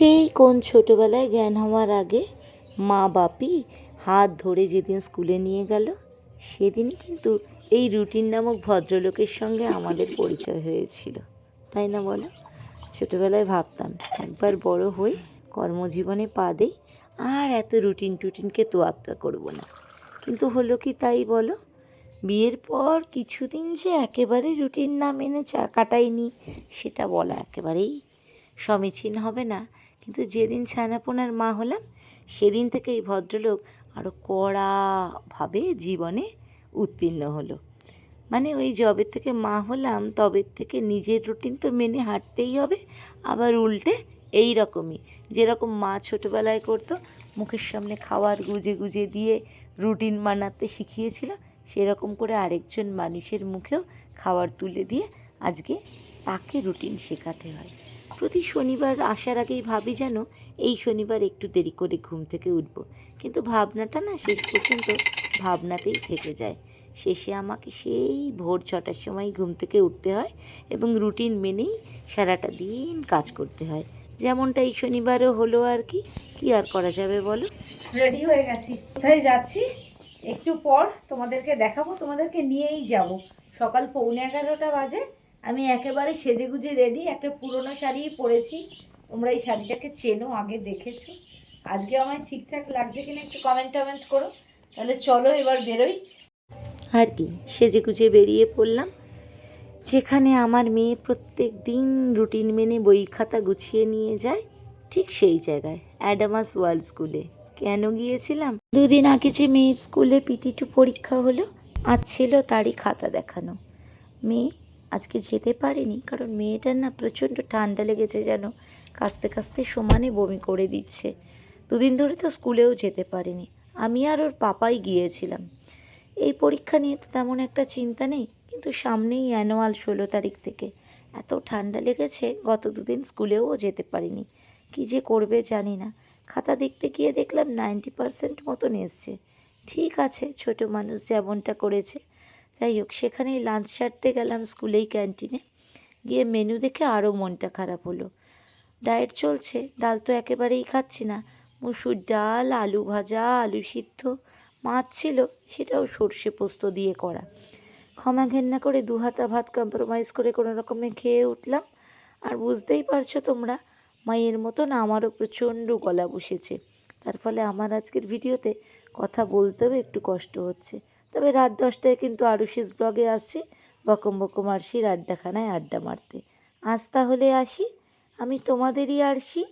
সেই কোন ছোটোবেলায় জ্ঞান হওয়ার আগে মা বাপি হাত ধরে যেদিন স্কুলে নিয়ে গেল, সেদিনই কিন্তু এই রুটিন নামক ভদ্রলোকের সঙ্গে আমাদের পরিচয় হয়েছিল, তাই না বলো? ছোটোবেলায় ভাবতাম একবার বড় হই, কর্মজীবনে পা দেই, আর এত রুটিন টুটিনকে তোয়াক্কা করব না। কিন্তু হলো কি তাই বলো? বিয়ের পর কিছুদিন যে একেবারে রুটিন না মেনে কাটাইনি, সেটা বলা একেবারেই সমীচীন হবে না। কিন্তু যেদিন ছানাপোনার মা হলাম, সেদিন থেকে এই ভদ্রলোক আরও কড়াভাবে জীবনে উত্তীর্ণ হলো। মানে ওই যবের থেকে মা হলাম তবের থেকে নিজের রুটিন তো মেনে হাঁটতেই হবে, আবার উল্টে এই রকমই যেরকম মা ছোটোবেলায় করতো, মুখের সামনে খাওয়ার গুজে গুজে দিয়ে রুটিন বানাতে শিখিয়েছিল, সেরকম করে আরেকজন মানুষের মুখেও খাবার তুলে দিয়ে আজকে তাকে রুটিন শেখাতে হয়। প্রতি শনিবার আসার আগেই ভাবি যেন এই শনিবার একটু দেরি করে ঘুম থেকে উঠব, কিন্তু ভাবনাটা না শেষ পর্যন্ত ভাবনাতেই থেকে যায়। শেষে আমাকে সেই ভোর 6টার সময় ঘুম থেকে উঠতে হয় এবং রুটিন মেনেই সারাটা দিন কাজ করতে হয়, যেমনটা এই শনিবারও হলো। আর কি আর করা যাবে বলো? রেডি হয়ে গেছি, কোথায় যাচ্ছি একটু পর তোমাদেরকে দেখাবো, তোমাদেরকে নিয়েই যাব। সকাল 11:15 বাজে, আমি একেবারে সেজেগুজে রেডি। একটা পুরনো শাড়ি পরেছি, তোমরা এই শাড়িটাকে চেনো, আগে দেখেছো। আজকে আমায় ঠিকঠাক লাগছে কিনা একটু কমেন্ট করো। তাহলে চলো এবার বেরোই। আর কি, সেজেগুজে বেরিয়ে পড়লাম। যেখানে আমার মেয়ে প্রত্যেক দিন রুটিন মেনে বই খাতা গুছিয়ে নিয়ে যায়, ঠিক সেই জায়গায় অ্যাডামাস ওয়ার্ল্ড স্কুলে। কেন গিয়েছিলাম? 2 দিন আগে যে মেয়ের স্কুলে পিটি2 পরীক্ষা হলো, আজ ছিল তারই খাতা দেখানো। মেয়ে আজকে যেতে পারেনি, কারণ মেয়েটার না প্রচণ্ড ঠান্ডা লেগেছে, যেন কাস্তে কাস্তে সমানে বমি করে দিচ্ছে। 2 দিন ধরে তো স্কুলেও যেতে পারেনি। আমি আর ওর পাপাই গিয়েছিলাম। এই পরীক্ষা নিয়ে তো তেমন একটা চিন্তা নেই, কিন্তু সামনেই অ্যানুয়াল 16 তারিখ থেকে। এত ঠান্ডা লেগেছে, গত 2 দিন স্কুলেও যেতে পারিনি। কী যে করবে জানি না। খাতা দেখতে গিয়ে দেখলাম 90% মতন এসছে। ঠিক আছে, ছোট মানুষ যেমনটা করেছে। যাই হোক, সেখানেই লাঞ্চ সারতে গেলাম স্কুলেই ক্যান্টিনে। গিয়ে মেনু দেখে আরও মনটা খারাপ হলো। ডায়েট চলছে, ডাল তো একেবারেই খাচ্ছি না। মুসুর ডাল, আলু ভাজা, আলু সিদ্ধ, মাছ ছিল, সেটাও সর্ষে পোস্ত দিয়ে করা। ক্ষমা ঘেন্না করে 2 হাতা ভাত কম্প্রোমাইজ করে কোনো রকমে খেয়ে উঠলাম। আর বুঝতেই পারছো তোমরা, মায়ের মতন আমারও প্রচণ্ড গলা বসেছে। তার ফলে আমার আজকের ভিডিওতে কথা বলতেও একটু কষ্ট হচ্ছে। তবে রাত 10টায় কিন্তু আরুষিস ব্লগে আসছি বকম বকম আরশির আড্ডাখানায় আড্ডা মারতে। আজ তাহলে আসি, আমি তোমাদেরই আরশি।